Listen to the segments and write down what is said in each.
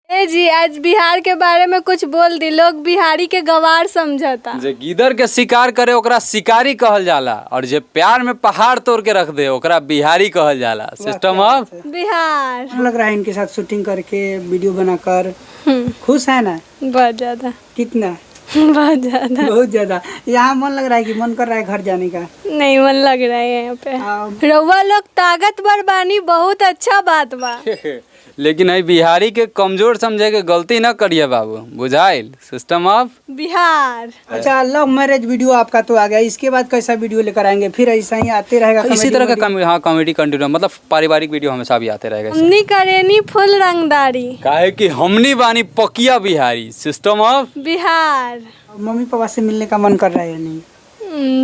जी आज बिहार के बारे में कुछ बोल दी। लोग बिहारी के गवार समझता। जे गिदर के शिकार करे ओकरा शिकारी कहल जाला और जे प्यार में पहाड़ तोड़ के रख दे ओकरा बिहारी कहल जाला। System of Bihar. लग रहा है इनके साथ शूटिंग करके वीडियो बनाकर खुश है ना? बहुत ज्यादा। कितना? बहुत ज्यादा। बहुत ज्यादा। यहाँ मन लग रहा है कि मन कर रहा है घर जाने का? नहीं मन लग रहा है यहाँ पे। रउआ लोग ताकतवर बानी, बहुत अच्छा बात बा। लेकिन है बिहारी के कमजोर समझे के गलती न करिए बाबू, बुझाइल। System of Bihar. अच्छा, लव मैरिज वीडियो आपका तो आ गया, इसके बाद कैसा वीडियो लेकर आएंगे? फिर ऐसा ही आते रहेगा इसी तरह का हाँ कॉमेडी कंटिन्यू, मतलब पारिवारिक वीडियो हमेशा भी आते रहेगा। हमनी करेनी फुल रंगदारी, काहे कि हमनी बानी पकिया Bihari. System of Bihar. Mummy papa से मिलने का मन कर रहा है या नहीं?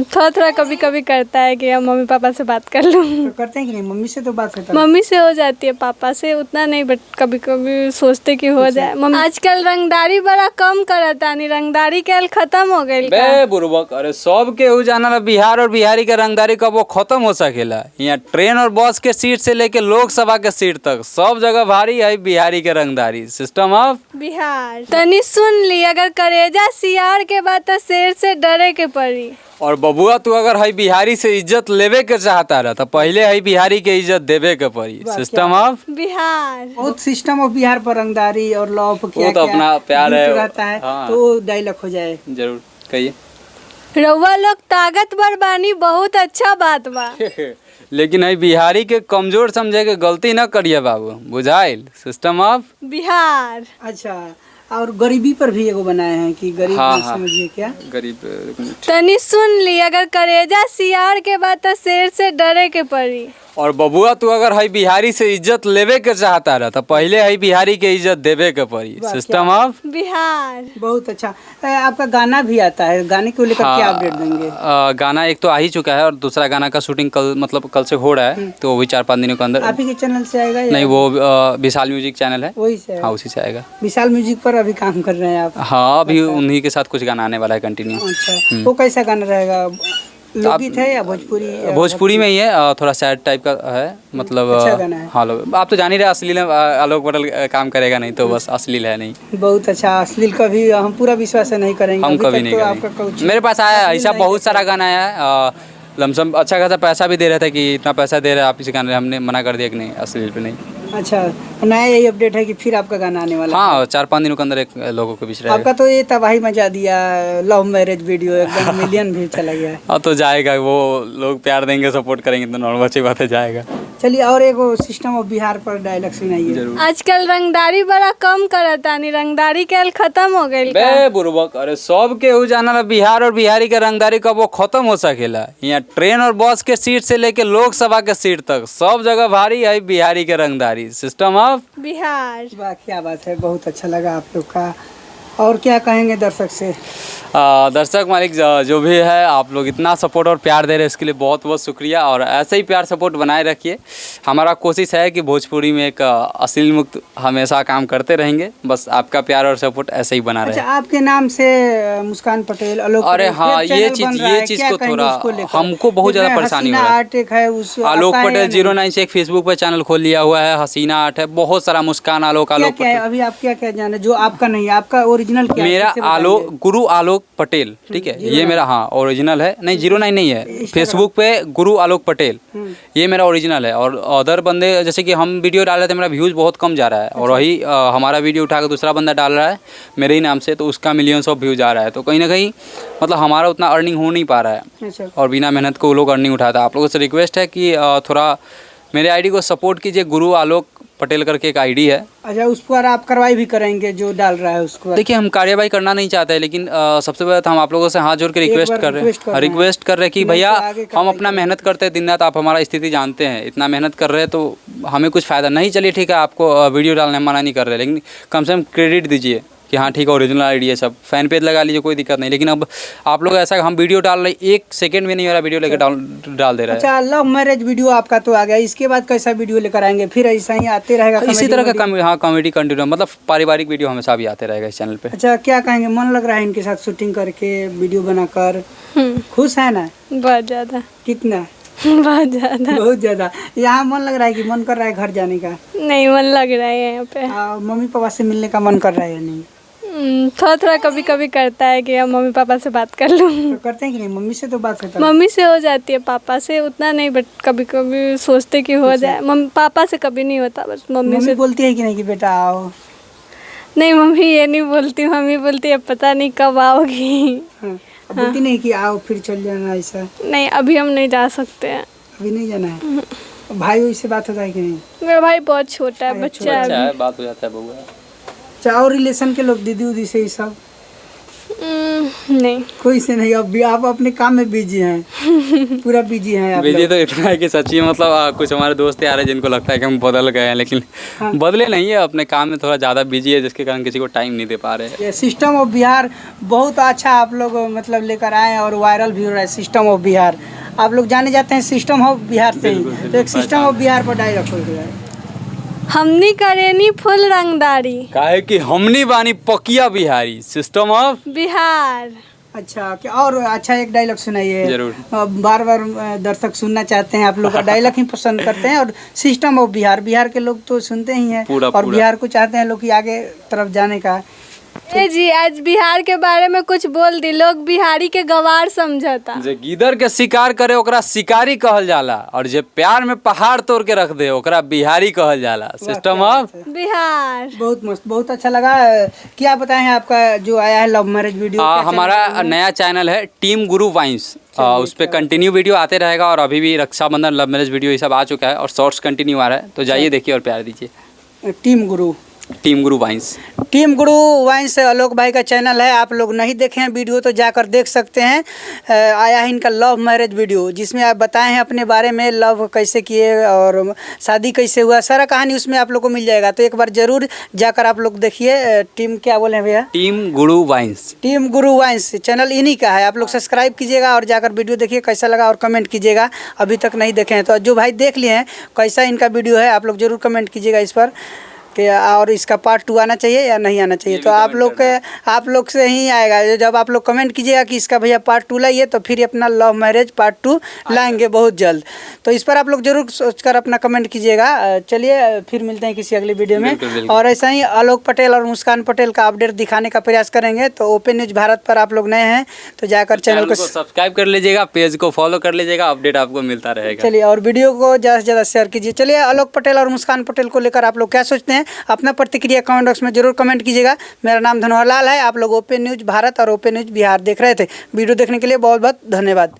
थोड़ा थोड़ा कभी कभी करता है कि हम मम्मी पापा से बात कर लूँ। तो करते हैं कि नहीं? मम्मी से तो बात करता है। मम्मी से हो जाती है, पापा से उतना नहीं, बट कभी कभी सोचते कि हो जाए। मम्मी आजकल रंगदारी बड़ा कम करता नहीं, रंगदारी के खत्म हो गई। बे बुर्बक, अरे सब के हो जाना बिहार और बिहारी के रंगदारी कब वो खत्म हो सकेला। यहाँ ट्रेन और बस के सीट से लेके लोकसभा के सीट तक सब जगह भारी है बिहारी के रंगदारी। System of Bihar. तनी सुन ली, अगर करेजा सियार के बाद तो शेर से डरे के पड़ी। और बबुआ तू अगर है बिहारी से इज्जत लेवे के चाहता रहा तो पहले है बिहारी के इज्जत देवे के पड़ी। System of Bihar. बहुत सिस्टम ऑफ बिहार पर रंगदारी और लव क्या तो अपना प्यार है रहता है। हाँ। तो डायलॉग हो जाए जरूर कहिए। रउआ लोग ताकतवर बानी, बहुत अच्छा बात बा। लेकिन है बिहारी के कमजोर समझे के गलती न करिए बाबू, बुझाइल। System of Bihar. अच्छा, और गरीबी पर भी एगो बनाए हैं कि गरीब हाँ, समझिए क्या? गरीब। तनी सुन ली, अगर करेजा सियार के बाद तो शेर से डरे के पड़ी। और बबुआ तू अगर है बिहारी से इज्जत लेवे के चाहता रहा तो पहले है बिहारी के इज्जत देवे के पड़ी। System of Bihar. बहुत अच्छा। आपका गाना भी आता है, गाने को लेकर क्या अपडेट देंगे? गाना एक तो आ ही चुका है और दूसरा गाना का शूटिंग कल, मतलब कल से हो रहा है, तो वो भी 4-5 दिनों के अंदर। आप ही के चैनल से आएगा या? नहीं, वो विशाल म्यूजिक चैनल है, वही से? हाँ उसी से आएगा। विशाल म्यूजिक पर अभी काम कर रहे हैं आप? हाँ, अभी उन्हीं के साथ कुछ गाना आने वाला है कंटिन्यू। अच्छा, वो कैसा गाना रहेगा? लोकगीत है या भोजपुरी? भोजपुरी में ही है, थोड़ा सैड टाइप का है, मतलब अच्छा गाना है। हाँ आप तो जान ही रहे अश्लील आलोक पटेल काम करेगा नहीं, तो बस अश्लील है नहीं। बहुत अच्छा। अश्लील कभी हम पूरा विश्वास नहीं करेंगे, हम कभी नहीं करेंगे। मेरे पास आया ऐसा बहुत सारा गाना आया, लमसम अच्छा खासा पैसा भी दे रहे थे कि इतना पैसा दे रहे हैं आप इस गाने, हमने मना कर दिया कि नहीं, अश्लील पे नहीं। अच्छा, नया यही अपडेट है कि फिर आपका गाना आने वाला है? हाँ, 4-5 दिनों के अंदर एक लोगों के बीच रहेगा। आपका तो ये तबाही मचा दिया, लव मैरिज वीडियो एकदम मिलियन भी चला गया है। हाँ तो जाएगा, वो लोग प्यार देंगे, सपोर्ट करेंगे तो नॉर्मल अच्छी बात है, जाएगा। चलिए, और एक सिस्टम ऑफ बिहार पर डायलॉग सुनाइए। आजकल रंगदारी बड़ा कम करता नहीं, रंगदारी के खत्म हो गई। बे बुर्बक, अरे सब के हो जाना बिहार और बिहारी के रंगदारी कब वो खत्म हो सकेला। यहाँ ट्रेन और बस के सीट से लेके लोकसभा के सीट तक सब जगह भारी है बिहारी के रंगदारी। System of Bihar. वाह, क्या बात है, बहुत अच्छा लगा आप लोग का। और क्या कहेंगे दर्शक से? दर्शक मालिक जो भी है, आप लोग इतना सपोर्ट और प्यार दे रहे हैं इसके लिए बहुत बहुत शुक्रिया, और ऐसे ही प्यार सपोर्ट बनाए रखिए। हमारा कोशिश है कि भोजपुरी में एक अश्लील मुक्त हमेशा काम करते रहेंगे, बस आपका प्यार और सपोर्ट ऐसे ही बना रहे। अच्छा, आपके नाम से मुस्कान पटेल, आलोक, अरे हाँ, ये चीज़ को थोड़ा हमको बहुत ज़्यादा परेशानी हो रही है। आलोक पटेल 09 से एक फेसबुक पे चैनल खोल लिया हुआ है, हसीना आर्ट है, बहुत सारा मुस्कान आलोक पटेल। अभी आप क्या क्या जाने जो आपका नहीं है? आपका ओरिजिनल क्या है? मेरा आलोक, गुरु आलोक पटेल, ठीक है, ये मेरा हाँ ओरिजिनल है। नहीं, 09 नहीं है, फेसबुक पे गुरु आलोक पटेल, ये मेरा ओरिजिनल है। और अदर बंदे जैसे कि हम वीडियो डाल रहे थे, मेरा व्यूज़ बहुत कम जा रहा है, और वही हमारा वीडियो उठा कर दूसरा बंदा डाल रहा है मेरे ही नाम से, तो उसका मिलियंस ऑफ व्यूज़ आ रहा है। तो कहीं ना कहीं मतलब हमारा उतना अर्निंग हो नहीं पा रहा है, और बिना मेहनत को वो लोग अर्निंग उठाता है। आप लोगों से रिक्वेस्ट है कि थोड़ा मेरे आईडी को सपोर्ट कीजिए। गुरु आलोक पटेल करके एक आईडी है। अच्छा, उस पर आप कार्रवाई भी करेंगे जो डाल रहा है उसको? देखिए, हम कार्रवाई करना नहीं चाहते हैं, लेकिन सबसे पहले तो हम आप लोगों से हाथ जोड़ के रिक्वेस्ट कर रहे हैं कि भैया हम अपना मेहनत करते हैं दिन रात, आप हमारा स्थिति जानते हैं, इतना मेहनत कर रहे हैं तो हमें कुछ फ़ायदा नहीं। चलिए ठीक है, आपको वीडियो डालने मना नहीं कर रहे, लेकिन कम से कम क्रेडिट दीजिए कि हाँ ठीक है, ओरिजिनल आईडी है, सब फैन पेज लगा लीजिए, कोई दिक्कत नहीं। लेकिन अब आप लोग ऐसा, हम वीडियो डाल रहे, 1 सेकंड में नहीं हो रहा, वीडियो लेकर डाल दे रहे हैं। अच्छा, लव मैरिज वीडियो आपका तो आ गया, इसके बाद कैसा वीडियो लेकर आएंगे? फिर ऐसा ही आते रहेगा इसी तरह का हाँ कॉमेडी कंटिन्यू, मतलब पारिवारिक वीडियो हमेशा भी आते रहेगा इस चैनल पे। अच्छा, क्या कहेंगे, मन लग रहा है इनके साथ शूटिंग करके वीडियो बनाकर? खुश है ना? बहुत ज्यादा। कितना? बहुत ज़्यादा। बहुत ज़्यादा। यहाँ मन लग रहा है कि मन कर रहा है घर जाने का? नहीं, मन लग रहा है यहाँ पे। मम्मी पापा से मिलने का मन कर रहा है या नहीं? थोड़ा थोड़ा कभी कभी करता है कि अब मम्मी पापा से बात कर लूँ। तो करते हैं कि नहीं? मम्मी से तो बात होता है। मम्मी से हो जाती है, पापा से उतना नहीं, बट कभी कभी सोचते कि हो जाए। मम्मी पापा से कभी नहीं होता, बस मम्मी मम्मी से। बोलती है कि नहीं कि बेटा आओ? नहीं, मम्मी ये नहीं बोलती। मम्मी बोलती है पता नहीं कब आओगी। हाँ। बोलती नहीं कि आओ फिर चल जाना ऐसा? नहीं, अभी हम नहीं जा सकते हैं। अभी नहीं जाना है? भाई से बात होता है कि नहीं? मेरा भाई बहुत छोटा है, बच्चा है अच्छा अभी। है, बात हो जाता है बउआ। अच्छा, और रिलेशन के लोग दीदी उदी से ये सब? नहीं। कोई से नहीं? अब भी आप अपने काम में बिजी हैं, पूरा बिजी हैं आप बिजी लोग। तो इतना है कि सच्ची मतलब कुछ हमारे दोस्त यार हैं जिनको लगता है कि हम बदल गए हैं, लेकिन बदले नहीं है, अपने काम में थोड़ा ज़्यादा बिजी है, जिसके कारण किसी को टाइम नहीं दे पा रहे हैं। ये सिस्टम ऑफ बिहार बहुत अच्छा आप लोग मतलब लेकर आए हैं और वायरल भी हो रहा है। सिस्टम ऑफ बिहार आप लोग जाने जाते हैं सिस्टम ऑफ बिहार से ही, तो एक सिस्टम ऑफ बिहार पर डायरेक्ट हो गया है। हमनी करेनी फुल रंगदारी, काहे कि हमनी बानी पकिया बिहारी, सिस्टम ऑफ बिहार। अच्छा, क्या और अच्छा एक डायलॉग सुनाइए। जरूर। बार बार दर्शक सुनना चाहते हैं, आप लोग का डायलॉग ही पसंद करते हैं। और सिस्टम ऑफ बिहार, बिहार के लोग तो सुनते ही हैं पूरा, और पूरा। बिहार को चाहते हैं लोग कि आगे तरफ जाने का। ए जी, आज बिहार के बारे में कुछ बोल दी, लोग बिहारी के गवार समझता। जे गिदर के शिकार करे ओकरा शिकारी कहल जाला, और जे प्यार में पहाड़ तोड़ के रख दे ओकरा बिहारी कहल जाला। System of Bihar. बहुत मस्त, बहुत अच्छा लगा। क्या बताएं आपका जो आया है लव मैरिज वीडियो? क्या हमारा चैनल है? नया चैनल है टीम गुरु वाइन्स, उस पर कंटिन्यू वीडियो आते रहेगा, और अभी भी रक्षाबंधन, लव मैरिज वीडियो ये सब आ चुका है, और शॉर्ट्स कंटिन्यू आ रहा है, तो जाइए देखिए और प्यार दीजिए। टीम गुरु, टीम गुरु वाइन्स। टीम गुरु वाइन्स आलोक भाई का चैनल है। आप लोग नहीं देखे हैं वीडियो तो जाकर देख सकते हैं। आया है इनका लव मैरिज वीडियो, जिसमें आप बताए हैं अपने बारे में, लव कैसे किए और शादी कैसे हुआ, सारा कहानी उसमें आप लोग को मिल जाएगा। तो एक बार ज़रूर जाकर आप लोग देखिए। टीम क्या बोले भैया? टीम गुरु वाइन्स। टीम गुरु वाइन्स चैनल इन्हीं का है। आप लोग सब्सक्राइब कीजिएगा और जाकर वीडियो देखिए कैसा लगा, और कमेंट कीजिएगा। अभी तक नहीं देखे हैं तो जो भाई देख लिए हैं कैसा इनका वीडियो है, आप लोग ज़रूर कमेंट कीजिएगा इस पर कि और इसका पार्ट 2 आना चाहिए या नहीं आना चाहिए। तो आप लोग से ही आएगा। जब आप लोग कमेंट कीजिएगा कि इसका भैया पार्ट 2 लाइए, तो फिर अपना लव मैरिज पार्ट 2 लाएंगे बहुत जल्द। तो इस पर आप लोग जरूर सोचकर अपना कमेंट कीजिएगा। चलिए फिर मिलते हैं किसी अगली वीडियो में। बिल्कुल, बिल्कुल। और ऐसा ही आलोक पटेल और मुस्कान पटेल का अपडेट दिखाने का प्रयास करेंगे। तो ओपन न्यूज़ भारत पर आप लोग नए हैं तो जाकर चैनल को सब्सक्राइब कर लीजिएगा, पेज को फॉलो कर लीजिएगा, अपडेट आपको मिलता रहेगा। चलिए, और वीडियो को ज़्यादा से ज़्यादा शेयर कीजिए। चलिए, आलोक पटेल और मुस्कान पटेल को लेकर आप लोग क्या सोचते हैं, अपना प्रतिक्रिया कमेंट बॉक्स में जरूर कमेंट कीजिएगा। मेरा नाम धनोहर लाल है। आप लोग ओपन न्यूज़ भारत और ओपन न्यूज़ बिहार देख रहे थे। वीडियो देखने के लिए बहुत बहुत धन्यवाद।